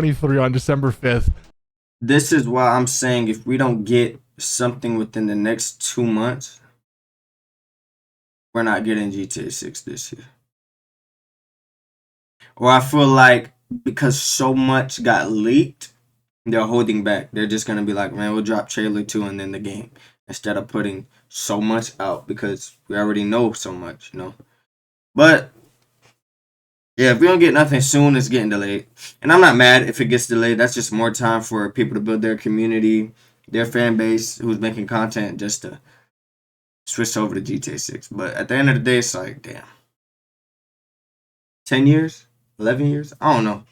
2023 on December 5th. This is why I'm saying if we don't get something within the next 2 months, we're not getting GTA 6 this year. Or I feel like because so much got leaked, they're holding back. They're just going to be like, man, we'll drop trailer 2 and then the game. Instead of putting so much out because we already know so much, you know. But yeah, if we don't get nothing soon, it's getting delayed. And I'm not mad if it gets delayed. That's just more time for people to build their community, their fan base who's making content just to switch over to GTA 6. But at the end of the day, it's like, damn. 10 years? 11 years? I don't know.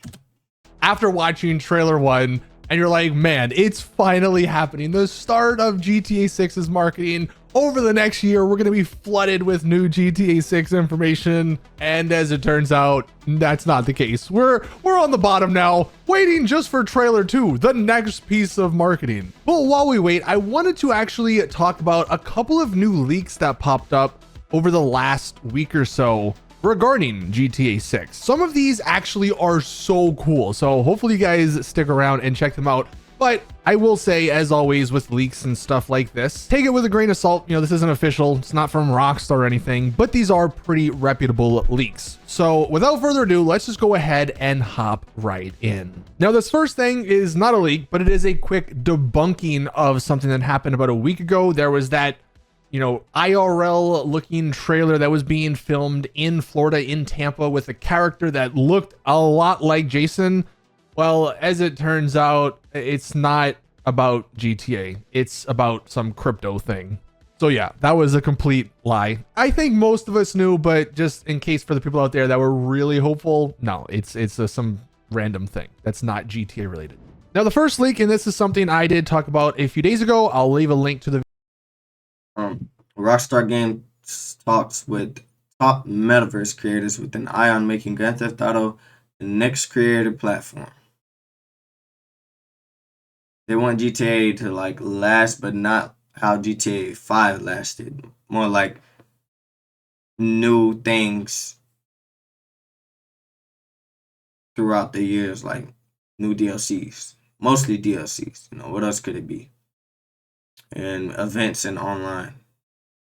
After watching trailer 1, and you're like, man, it's finally happening. The start of GTA 6's marketing. Over the next year, we're going to be flooded with new GTA 6 information. And as it turns out, that's not the case. We're on the bottom now, waiting just for trailer 2, the next piece of marketing. But while we wait, I wanted to actually talk about a couple of new leaks that popped up over the last week or so regarding GTA 6. Some of these actually are so cool. So hopefully you guys stick around and check them out. But I will say, as always, with leaks and stuff like this, take it with a grain of salt. You know, this isn't official. It's not from Rockstar or anything, but these are pretty reputable leaks. So without further ado, let's just go ahead and hop right in. Now, this first thing is not a leak, but it is a quick debunking of something that happened about a week ago. There was that, you know, IRL looking trailer that was being filmed in Florida, in Tampa, with a character that looked a lot like Jason. Well, as it turns out, it's not about GTA. It's about some crypto thing. So yeah, that was a complete lie. I think most of us knew, but just in case for the people out there that were really hopeful, no, it's some random thing that's not GTA related. Now, the first leak, and this is something I did talk about a few days ago. I'll leave a link to the Rockstar Games talks with top metaverse creators with an eye on making Grand Theft Auto the next creative platform. They want GTA to like last, but not how GTA 5 lasted. More like new things throughout the years, like new DLCs. Mostly DLCs. You know, what else could it be? And events and online.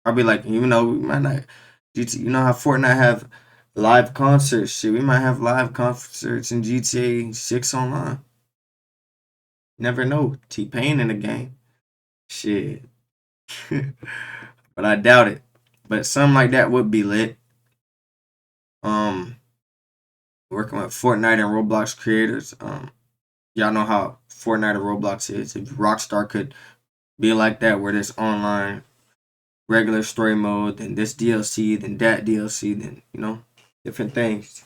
Probably like, even though we might not, you know how Fortnite have live concerts, shit, we might have live concerts in GTA 6 online. Never know. T-Pain in the game. Shit. But I doubt it. But something like that would be lit. Working with Fortnite and Roblox creators. Y'all know how Fortnite and Roblox is. If Rockstar could be like that, where there's online regular story mode, then this DLC, then that DLC, then, you know, different things.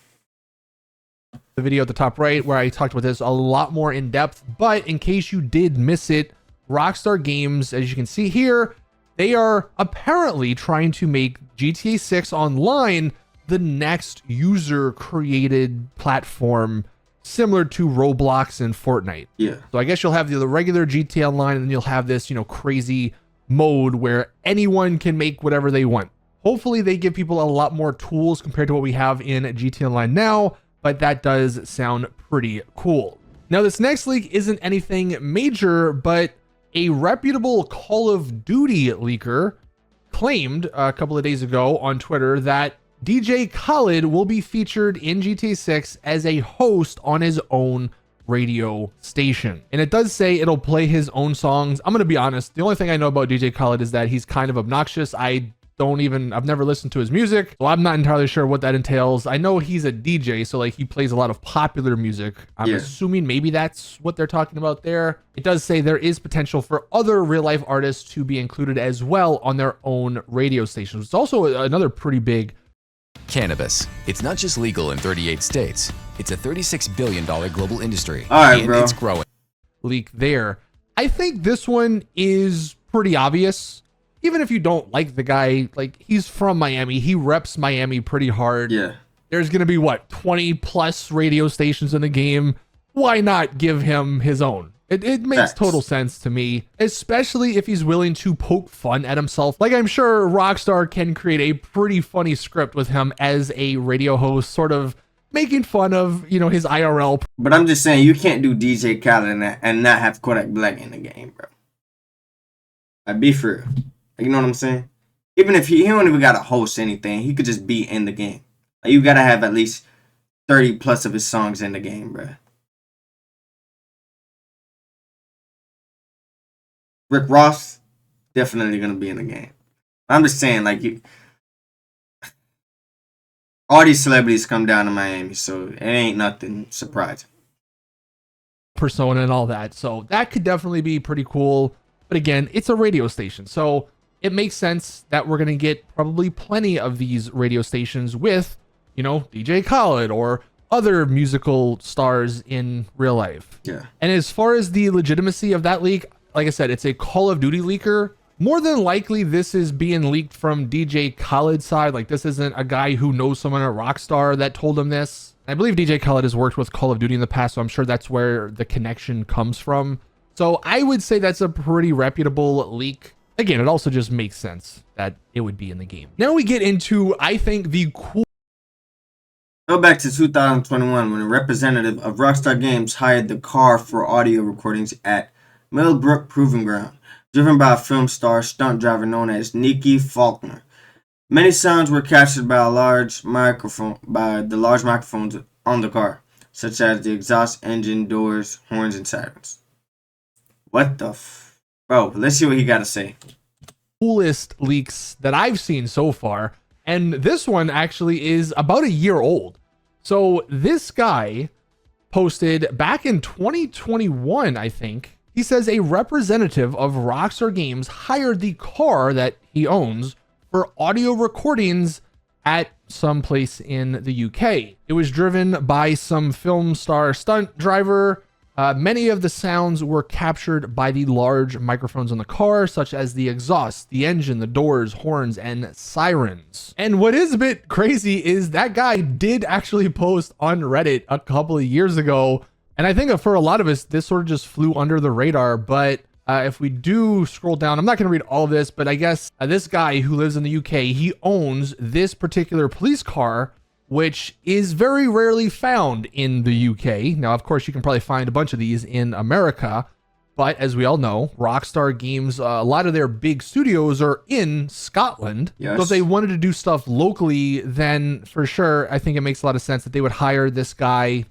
The video at the top right where I talked about this a lot more in depth, but in case you did miss it, Rockstar Games, as you can see here, they are apparently trying to make GTA 6 Online the next user created platform similar to Roblox and Fortnite. Yeah. So I guess you'll have the regular GTA Online, and then you'll have this, you know, crazy mode where anyone can make whatever they want. Hopefully they give people a lot more tools compared to what we have in GTA Online now, but that does sound pretty cool. Now, this next leak isn't anything major, but a reputable Call of Duty leaker claimed a couple of days ago on Twitter that DJ Khaled will be featured in GTA 6 as a host on his own radio station. And it does say it'll play his own songs. I'm going to be honest. The only thing I know about DJ Khaled is that he's kind of obnoxious. I've never listened to his music, so I'm not entirely sure what that entails. I know he's a DJ, so like he plays a lot of popular music. I'm assuming maybe that's what they're talking about there. It does say there is potential for other real life artists to be included as well on their own radio stations. It's also another pretty big. Cannabis. It's not just legal in 38 states. It's a $36 billion global industry. All right, and bro. It's growing. Leak there. I think this one is pretty obvious. Even if you don't like the guy, like, he's from Miami. He reps Miami pretty hard. Yeah. There's going to be, what, 20 plus radio stations in the game. Why not give him his own? It makes total sense to me, especially if he's willing to poke fun at himself. Like, I'm sure Rockstar can create a pretty funny script with him as a radio host, sort of making fun of, his IRL. But I'm just saying, you can't do DJ Khaled and not have Kodak Black in the game, bro. I'd be for real. You know what I'm saying? Even if he don't even got to host anything, he could just be in the game. Like, you got to have at least 30 plus of his songs in the game, bro. Rick Ross, definitely going to be in the game. I'm just saying, like, all these celebrities come down to Miami, so it ain't nothing surprising. Persona and all that. So that could definitely be pretty cool. But again, it's a radio station. So it makes sense that we're going to get probably plenty of these radio stations with, DJ Khaled or other musical stars in real life. Yeah. And as far as the legitimacy of that leak, like I said, it's a Call of Duty leaker. More than likely, this is being leaked from DJ Khaled's side. Like, this isn't a guy who knows someone at Rockstar that told him this. I believe DJ Khaled has worked with Call of Duty in the past, so I'm sure that's where the connection comes from. So I would say that's a pretty reputable leak. Again, it also just makes sense that it would be in the game. Now we get into, I think, the cool... Go back to 2021 when a representative of Rockstar Games hired the car for audio recordings at Millbrook Proving Ground, driven by a film star stunt driver known as Nikki Faulkner. Many sounds were captured by the large microphones on the car, such as the exhaust, engine, doors, horns, and sirens. What the bro, let's see what he got to say. Coolest leaks that I've seen so far, and this one actually is about a year old. So this guy posted back in 2021, I think. He says a representative of Rockstar Games hired the car that he owns for audio recordings at some place in the UK. It was driven by some film star stunt driver. Many of the sounds were captured by the large microphones on the car, such as the exhaust, the engine, the doors, horns, and sirens. And what is a bit crazy is that guy did actually post on Reddit a couple of years ago. And I think for a lot of us, this sort of just flew under the radar. But if we do scroll down, I'm not going to read all of this, but I guess this guy who lives in the UK, he owns this particular police car, which is very rarely found in the UK. Now, of course, you can probably find a bunch of these in America, but as we all know, Rockstar Games, a lot of their big studios are in Scotland. Yes. So if they wanted to do stuff locally, then for sure, I think it makes a lot of sense that they would hire this guy,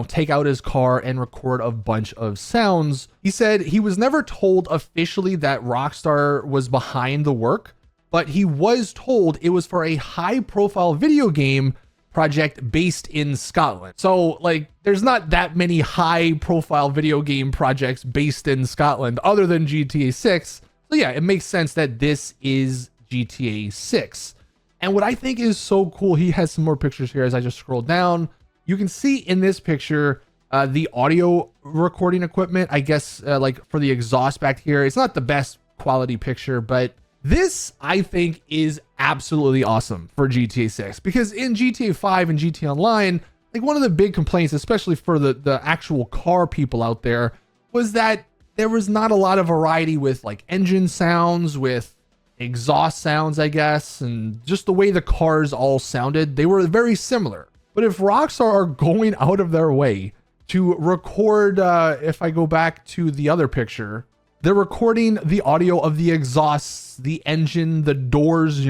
take out his car and record a bunch of sounds. He said he was never told officially that Rockstar was behind the work, but he was told it was for a high-profile video game project based in Scotland. So, like, there's not that many high-profile video game projects based in Scotland other than GTA 6. So yeah, it makes sense that this is GTA 6. And what I think is so cool, he has some more pictures here as I just scroll down. You can see in this picture the audio recording equipment, I guess, like for the exhaust back here. It's not the best quality picture, but this, I think, is absolutely awesome for GTA 6, because in GTA 5 and GTA Online, like, one of the big complaints, especially for the actual car people out there, was that there was not a lot of variety with like engine sounds, with exhaust sounds, I guess, and just the way the cars all sounded. They were very similar. But if Rockstar are going out of their way to record, if I go back to the other picture, they're recording the audio of the exhausts, the engine, the doors.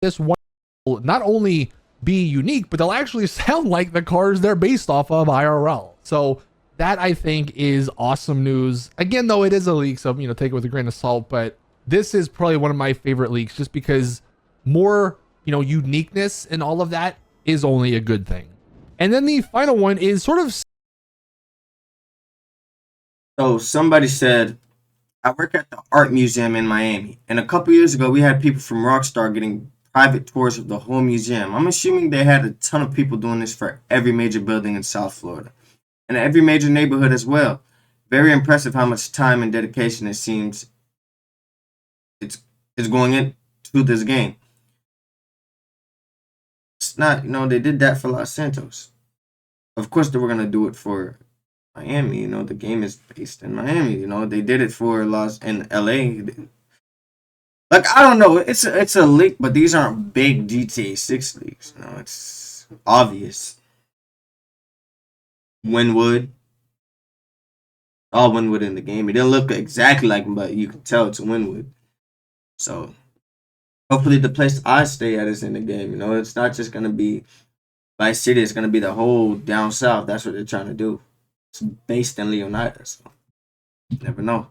This one will not only be unique, but they'll actually sound like the cars they're based off of IRL. So that, I think, is awesome news. Again, though, it is a leak, so take it with a grain of salt. But this is probably one of my favorite leaks, just because more uniqueness and all of that is only a good thing. And then the final one is sort of. So somebody said, I work at the art museum in Miami, and a couple years ago we had people from Rockstar getting private tours of the whole museum. I'm assuming they had a ton of people doing this for every major building in South Florida and every major neighborhood as well. Very impressive how much time and dedication it seems it's going into this game. It's not, they did that for Los Santos. Of course they were going to do it for Miami. The game is based in Miami. They did it for in LA. Like, I don't know, it's a leak, but these aren't big GTA 6 leaks. It's obvious. Winwood. All Winwood in the game. It didn't look exactly like him, but you can tell it's Winwood. So hopefully the place I stay at is in the game. You know, it's not just gonna be Vice City. It's gonna be the whole down south. That's what they're trying to do. It's based in Leonidas. So you never know.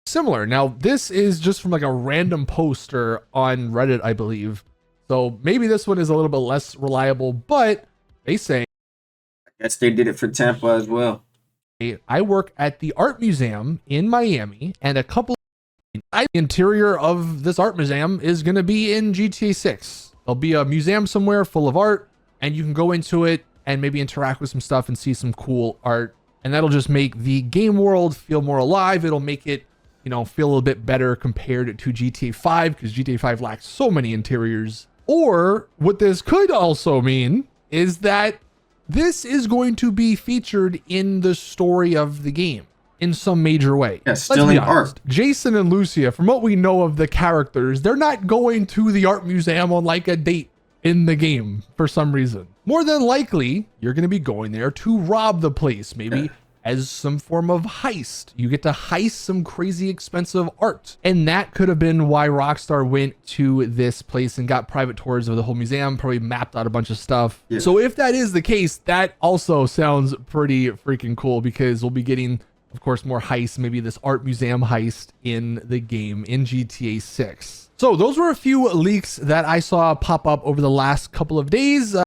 Similar. Now, this is just from like a random poster on Reddit, I believe. So maybe this one is a little bit less reliable, but they say, I guess they did it for Tampa as well. I work at the art museum in Miami, and a couple the interior of this art museum is going to be in GTA 6. There'll be a museum somewhere full of art, and you can go into it and maybe interact with some stuff and see some cool art. And that'll just make the game world feel more alive. It'll make it, you know, feel a little bit better compared to GTA 5, because GTA 5 lacks so many interiors. Or what this could also mean is that this is going to be featured in the story of the game in some major way. Yeah, still in art. Jason and Lucia, from what we know of the characters, they're not going to the art museum on like a date in the game for some reason. More than likely, you're going to be going there to rob the place, maybe as some form of heist. You get to heist some crazy expensive art. And that could have been why Rockstar went to this place and got private tours of the whole museum, probably mapped out a bunch of stuff. Yeah. So if that is the case, that also sounds pretty freaking cool, because we'll be getting, of course, more heists, maybe this art museum heist in the game in GTA 6. So those were a few leaks that I saw pop up over the last couple of days.